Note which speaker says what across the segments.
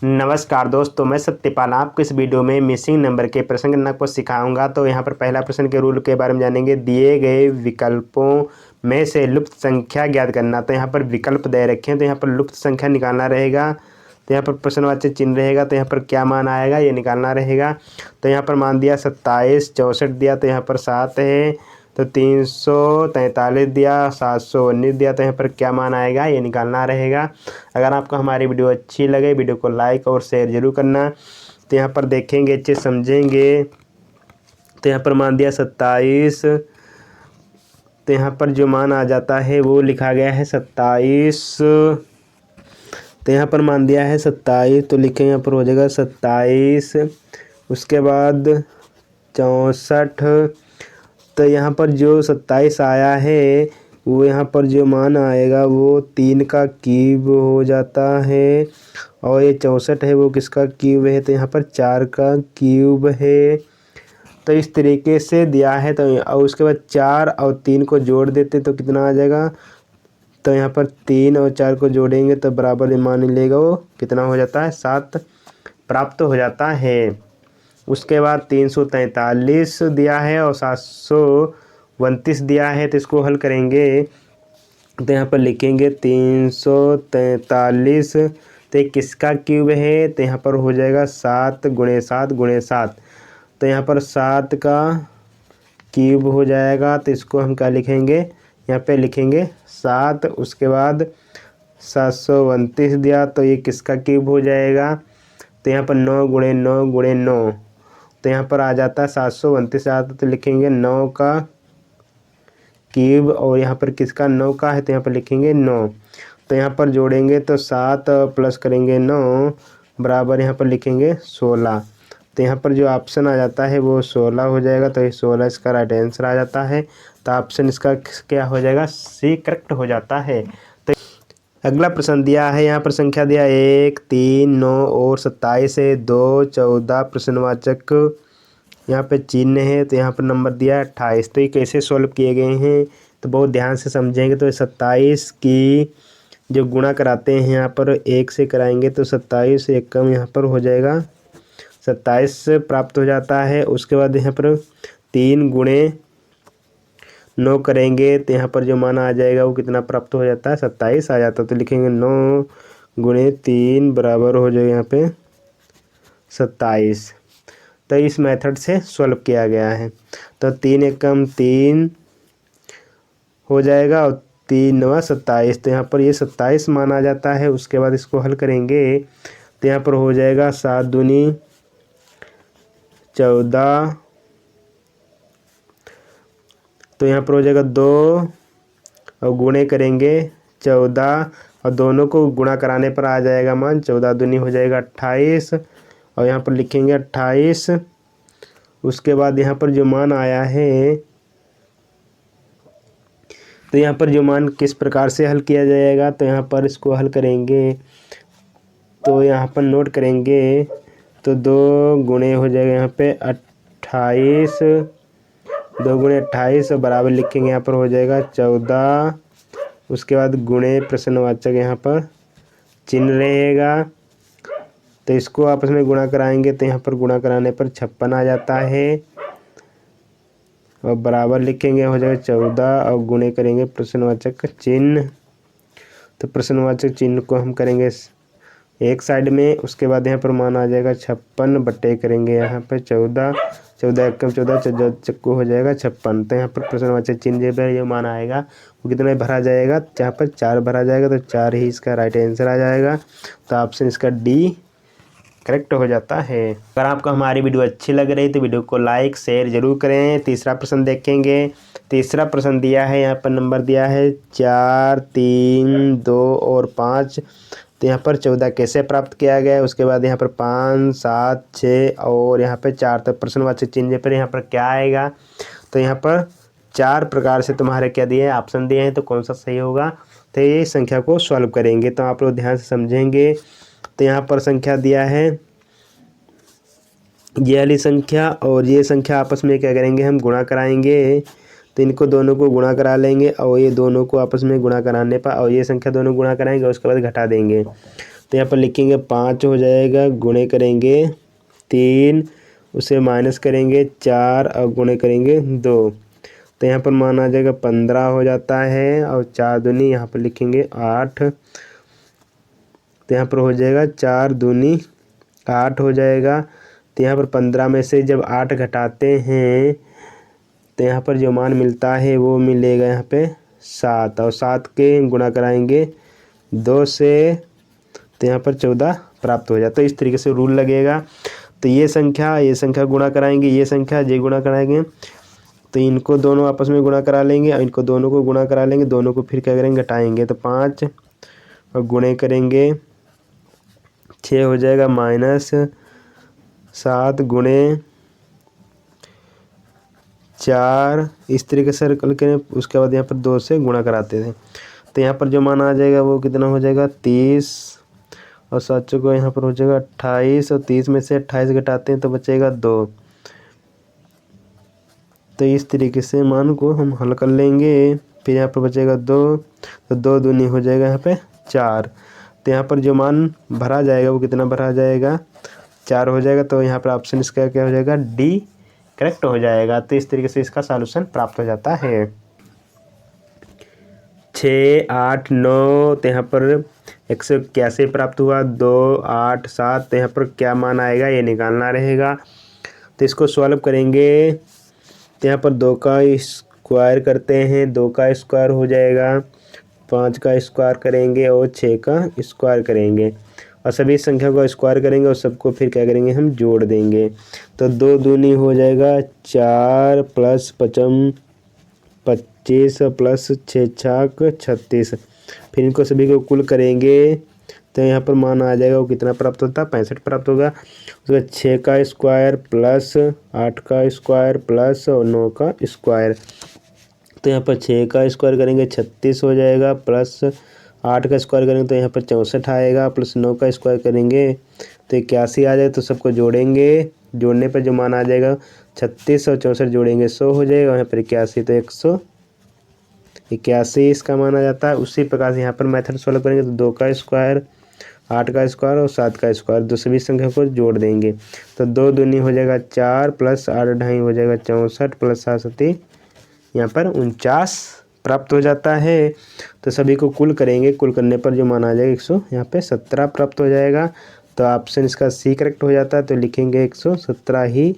Speaker 1: नमस्कार दोस्तों, मैं सत्यपाल आपको इस वीडियो में मिसिंग नंबर के प्रश्न गणना को सिखाऊंगा। तो यहाँ पर पहला प्रश्न के रूल के बारे में जानेंगे। दिए गए विकल्पों में से लुप्त संख्या ज्ञात करना। तो यहाँ पर विकल्प दे रखे हैं, तो यहाँ पर लुप्त संख्या निकालना रहेगा। तो यहाँ पर प्रश्नवाचक चिन्ह रहेगा, तो यहाँ पर क्या मान आएगा ये निकालना रहेगा। तो यहाँ पर मान दिया 27, 64 दिया, तो यहाँ पर 7 है। तो 343 दिया, 719 दिया, तो यहाँ पर क्या मान आएगा ये निकालना रहेगा। अगर आपको हमारी वीडियो अच्छी लगे, वीडियो को लाइक और शेयर जरूर करना। तो यहाँ पर देखेंगे, अच्छे समझेंगे। तो यहाँ पर मान दिया 27, तो यहाँ पर जो मान आ जाता है वो लिखा गया है 27। तो यहाँ पर मान दिया है 27, तो लिखेंगे यहाँ पर हो जाएगा 27। उसके बाद 64, तो यहाँ पर जो 27 आया है वो यहाँ पर जो मान आएगा वो 3 का क्यूब हो जाता है। और ये 64 है वो किसका क्यूब है, तो यहाँ पर 4 का क्यूब है। तो इस तरीके से दिया है। तो और उसके बाद 4 और 3 को जोड़ देते तो कितना आ जाएगा। तो यहाँ पर 3 और 4 को जोड़ेंगे तो बराबर मान लेगा, वो कितना हो जाता है 7 प्राप्त हो जाता है। उसके बाद 343 दिया है और 729 दिया है। तो इसको हल करेंगे, तो यहाँ पर लिखेंगे 343, तो किसका क्यूब है, तो यहाँ पर हो जाएगा 7 गुणे 7 गुणे 7। तो यहाँ पर 7 का क्यूब हो जाएगा। तो इसको हम क्या लिखेंगे, यहाँ पे लिखेंगे 7। उसके बाद 729 दिया, तो ये किसका क्यूब हो जाएगा, तो यहाँ पर 9 गुणे 9 गुणे 9। तो यहाँ पर आ जाता है 729 आता, तो लिखेंगे 9 का क्यूब। और यहाँ पर किसका 9 का है, तो यहाँ पर लिखेंगे 9। तो यहाँ पर जोड़ेंगे तो 7 प्लस करेंगे 9 बराबर यहाँ पर लिखेंगे 16। तो यहाँ पर जो ऑप्शन आ जाता है वो 16 हो जाएगा। तो ये 16 इसका राइट आंसर आ जाता है। तो ऑप्शन इसका क्या हो जाएगा, सी करेक्ट हो जाता है। तो अगला प्रश्न दिया है, यहाँ पर संख्या दिया 1, 3, 9 और 27 है। 2, 14 प्रश्नवाचक यहाँ पे चिन्ह है। तो यहाँ पर नंबर दिया है 28। तो ये कैसे सॉल्व किए गए हैं तो बहुत ध्यान से समझेंगे। तो 27 की जो गुणा कराते हैं यहाँ पर 1 से कराएंगे तो 27 से 1 कम यहाँ पर हो जाएगा 27 प्राप्त हो जाता है। उसके बाद यहाँ पर 3 गुणे 9 करेंगे तो यहाँ पर जो मान आ जाएगा वो कितना प्राप्त हो जाता है 27 आ जाता है। तो लिखेंगे 9 गुणे 3 बराबर हो जाएगा यहाँ पे 27। तो इस मेथड से सॉल्व किया गया है। तो 3 एकम 3 हो जाएगा और 3 9 27। तो यहाँ पर ये 27 मान आ जाता है। उसके बाद इसको हल करेंगे तो यहाँ पर हो जाएगा 7 दूनी 14। तो यहाँ पर हो जाएगा 2 और गुणे करेंगे 14 और दोनों को गुणा कराने पर आ जाएगा मान 14 दूनी हो जाएगा 28 और यहाँ पर लिखेंगे 28। उसके बाद यहाँ पर जो मान आया है तो यहाँ पर जो मान किस प्रकार से हल किया जाएगा, तो यहाँ पर इसको हल करेंगे तो यहाँ पर नोट करेंगे तो 2 गुणे हो जाएगा यहाँ पे 28, 2 गुणे 28 बराबर लिखेंगे यहाँ पर हो जाएगा 14। उसके बाद गुणे प्रश्नवाचक यहाँ पर चिन्ह रहेगा। तो इसको आपस में गुणा कराएंगे तो यहाँ पर गुणा कराने पर 56 आ जाता है और बराबर लिखेंगे हो जाएगा 14 और गुणे करेंगे प्रश्नवाचक चिन्ह। तो प्रश्नवाचक चिन्ह को हम करेंगे एक साइड में। उसके बाद यहाँ पर मान आ जाएगा 56 बटे करेंगे यहाँ पर 14, 14 एकम 14 चक्कू हो जाएगा 56। तो यहाँ पर प्रश्नवाचक चिन्ह जो ये मान आएगा वो कितना भरा जाएगा, यहाँ पर 4 भरा जाएगा। तो 4 ही इसका राइट आंसर आ जाएगा। तो ऑप्शन इसका डी करेक्ट हो जाता है। अगर आपको हमारी वीडियो अच्छी लग रही तो वीडियो को लाइक शेयर जरूर करें। तीसरा प्रश्न देखेंगे। तीसरा प्रश्न दिया है, यहाँ पर नंबर दिया है 4, 3, 2 और 5। तो यहाँ पर 14 कैसे प्राप्त किया गया है। उसके बाद यहाँ पर 5, 7, 6 और यहाँ पर 4। तो प्रश्नवाचक चिन्ह पर यहाँ पर क्या आएगा, तो यहाँ पर 4 प्रकार से तुम्हारे क्या दिए ऑप्शन दिए हैं, तो कौन सा सही होगा। तो ये संख्या को सॉल्व करेंगे तो आप लोग ध्यान से समझेंगे। तो यहाँ पर संख्या दिया है ये वाली संख्या और ये संख्या आपस में क्या करेंगे, हम गुणा कराएंगे। तो इनको दोनों को गुणा करा लेंगे और ये दोनों को आपस में गुणा कराने पर और ये संख्या दोनों गुणा कराएंगे उसके बाद घटा देंगे। तो यहाँ पर लिखेंगे 5 हो जाएगा, गुणे करेंगे 3, उसे माइनस करेंगे 4 और गुणे करेंगे 2, तो यहाँ पर मान आ जाएगा 15 हो जाता है। और 4 दूनी यहाँ पर लिखेंगे 8, तो यहाँ पर हो जाएगा 4 दूनी 8 हो जाएगा। तो यहाँ पर 15 में से जब 8 घटाते हैं तो यहाँ पर जो मान मिलता है वो मिलेगा यहाँ पे 7, और 7 के गुणा कराएंगे 2 से, तो यहाँ पर 14 प्राप्त हो जाता है। इस तरीके से रूल लगेगा। तो ये संख्या गुणा कराएंगे, ये संख्या ये गुणा कराएंगे, तो इनको दोनों आपस में गुणा करा लेंगे और इनको दोनों को गुणा करा लेंगे, दोनों को फिर क्या करेंगे घटाएंगे। तो 5 और गुणे करेंगे 6 हो जाएगा, माइनस 7 गुणे 4, इस तरीके से सर्कल करें। उसके बाद यहाँ पर 2 से गुणा कराते थे, तो यहाँ पर जो मान आ जाएगा वो कितना हो जाएगा 30, और 7 को यहाँ पर हो जाएगा 28, और 30 में से 28 घटाते हैं तो बचेगा 2। तो इस तरीके से मान को हम हल कर लेंगे। फिर यहाँ पर बचेगा 2, तो 2 दूनी हो जाएगा यहाँ पे 4। तो यहाँ पर जो मान भरा जाएगा वो कितना भरा जाएगा 4 हो जाएगा। तो यहाँ पर ऑप्शन इसका क्या हो जाएगा डी करेक्ट हो जाएगा। तो इस तरीके से इसका सॉल्यूशन प्राप्त हो जाता है। 6, 8, 9, तो यहाँ पर 181 प्राप्त हुआ। 2, 8, 7, तो यहाँ पर क्या मान आएगा ये निकालना रहेगा। तो इसको सॉल्व करेंगे तो यहाँ पर 2 का स्क्वायर करते हैं, 2 का स्क्वायर हो जाएगा, 5 का स्क्वायर करेंगे और 6 का स्क्वायर करेंगे, और सभी संख्या को स्क्वायर करेंगे और सबको फिर क्या करेंगे हम जोड़ देंगे। तो 2 दूनी हो जाएगा 4 प्लस 55 25 प्लस 6 छाक 36। फिर इनको सभी को कुल करेंगे तो यहाँ पर मान आ जाएगा वो कितना प्राप्त होता है 65 प्राप्त होगा। उसके बाद 6 का स्क्वायर प्लस 8 का स्क्वायर प्लस और 9 का स्क्वायर, तो यहाँ पर 6 का स्क्वायर करेंगे 36 हो जाएगा, प्लस 8 का स्क्वायर करेंगे तो यहाँ पर 64 आएगा, प्लस 9 का स्क्वायर करेंगे तो 81 आ जाएगा। तो सबको जोड़ेंगे, जोड़ने पर जो मान आ जाएगा 36 और 64 जोड़ेंगे 100 हो जाएगा, यहाँ पर 81 तो 181 इसका मान आ जाता है। उसी प्रकार से यहाँ पर मेथड सॉल्व करेंगे तो 2 का स्क्वायर 8 का स्क्वायर और 7 का स्क्वायर, दो सभी संख्या को जोड़ देंगे। तो 2 दूनी हो जाएगा 4 प्लस 8 ढाई हो जाएगा 64 प्लस 7 यहाँ पर 49 प्राप्त हो जाता है। तो सभी को कुल करेंगे, कुल करने पर जो मान आ जाएगा 100 यहाँ पे 17 प्राप्त हो जाएगा। तो ऑप्शन इसका सी करेक्ट हो जाता है। तो लिखेंगे 117 ही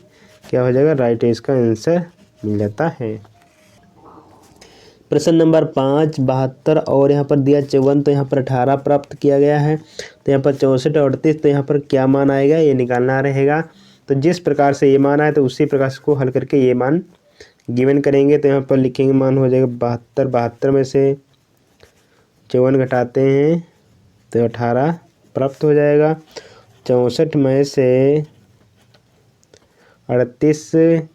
Speaker 1: क्या हो जाएगा राइट है, इसका आंसर मिल जाता है। प्रश्न नंबर 5 72 और यहाँ पर दिया 54, तो यहाँ पर 18 प्राप्त किया गया है। तो यहाँ पर 64 और 38, तो यहाँ पर क्या मान आएगा ये निकालना रहेगा। तो जिस प्रकार से ये मान आए तो उसी प्रकार से को हल करके ये मान गिवन करेंगे। तो यहाँ पर लिखेंगे मान हो जाएगा 72 में से 54 घटाते हैं तो 18 प्राप्त हो जाएगा। 64 में से 38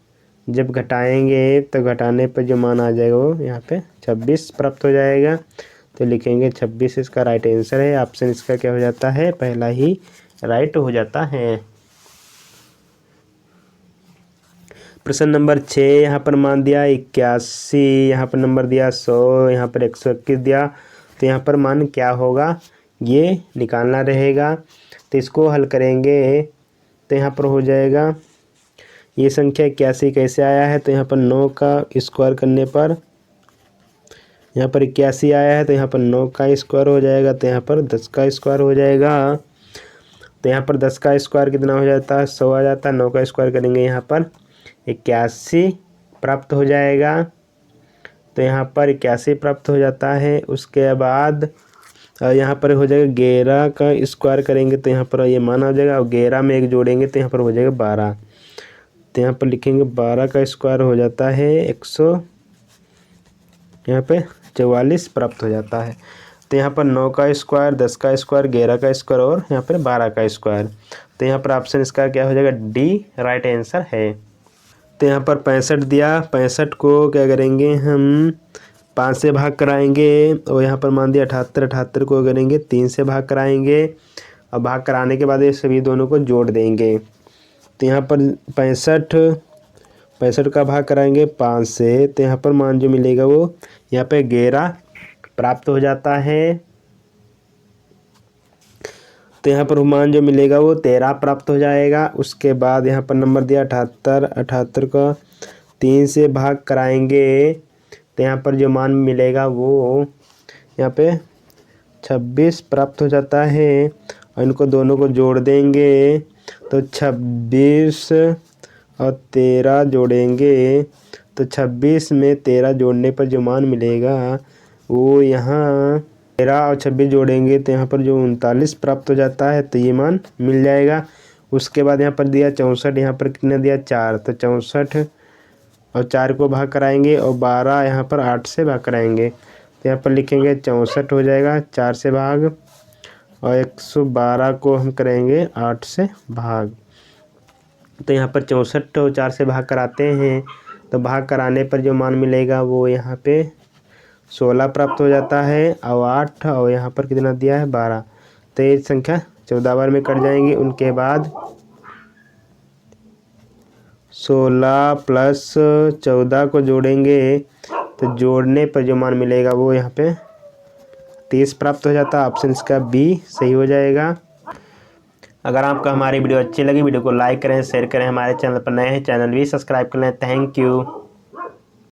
Speaker 1: जब घटाएंगे तो घटाने पर जो मान आ जाएगा वो यहाँ पे 26 प्राप्त हो जाएगा। तो लिखेंगे 26 इसका राइट आंसर है। ऑप्शन इसका क्या हो जाता है पहला ही राइट हो जाता है। प्रश्न नंबर 6 यहाँ पर मान दिया 81, यहाँ पर नंबर दिया 100, यहाँ पर 121 दिया। तो यहाँ पर मान क्या होगा ये निकालना रहेगा। तो इसको हल करेंगे तो यहाँ पर हो जाएगा ये संख्या 81 कैसे आया है। तो यहाँ पर 9 का स्क्वायर करने पर यहाँ पर 81 आया है, तो यहाँ पर 9 का स्क्वायर हो जाएगा, तो यहाँ पर 10 का स्क्वायर हो जाएगा। तो यहाँ पर 10 का स्क्वायर कितना हो जाता है 100 आ जाता है। 9 का स्क्वायर करेंगे यहाँ पर 81 प्राप्त हो जाएगा। तो यहाँ पर 81 प्राप्त हो जाता है। उसके बाद यहाँ पर हो जाएगा 11 का स्क्वायर करेंगे तो यहाँ पर ये मान आ जाएगा, और 11 में एक जोड़ेंगे तो यहाँ पर हो जाएगा 12। तो यहाँ पर लिखेंगे 12 का स्क्वायर हो जाता है 100, यहाँ पे 44 प्राप्त हो जाता है। तो यहाँ पर 9 का स्क्वायर 10 का स्क्वायर 11 का स्क्वायर और यहाँ पर 12 का स्क्वायर। तो यहाँ पर ऑप्शन इसका क्या हो जाएगा डी राइट आंसर है। तो यहाँ पर 65 दिया, 65 को क्या करेंगे हम 5 से भाग कराएंगे, और यहाँ पर मान दिया 78 को करेंगे 3 से भाग कराएंगे, और भाग कराने के बाद ये सभी दोनों को जोड़ देंगे। तो यहाँ पर 65 का भाग कराएंगे 5 से, तो यहाँ पर मान जो मिलेगा वो यहाँ पे 11 प्राप्त हो जाता है। तो यहाँ पर मान जो मिलेगा वो 13 प्राप्त हो जाएगा। उसके बाद यहाँ पर नंबर दिया 78, 78 का 3 से भाग कराएंगे तो यहाँ पर जो मान मिलेगा वो यहाँ पे 26 प्राप्त हो जाता है। और इनको दोनों को जोड़ देंगे तो 26 और 13 जोड़ेंगे तो 26 में 13 जोड़ने पर जो मान मिलेगा वो यहाँ 13 और 26 जोड़ेंगे तो यहाँ पर जो 39 प्राप्त हो जाता है, तो ये मान मिल जाएगा। उसके बाद यहाँ पर दिया 64, यहाँ पर कितना दिया 4, तो 64 और 4 को भाग कराएंगे और 12 यहाँ पर 8 से भाग कराएंगे तो यहाँ पर लिखेंगे 64 हो जाएगा 4 से भाग, और 112 को हम करेंगे 8 से भाग। तो यहाँ पर 64 और 4 से भाग कराते हैं तो भाग कराने पर जो मान मिलेगा वो यहाँ पे 16 प्राप्त हो जाता है और 8 और यहाँ पर कितना दिया है 12, तो ये संख्या 14 बार में कट जाएंगी। उनके बाद 16 प्लस 14 को जोड़ेंगे तो जोड़ने पर जो मान मिलेगा वो यहाँ पे 30 प्राप्त हो जाता है। ऑप्शन इसका बी सही हो जाएगा। अगर आपको हमारी वीडियो अच्छी लगी, वीडियो को लाइक करें, शेयर करें। हमारे चैनल पर नए हैं, चैनल भी सब्सक्राइब कर लें। Thank you.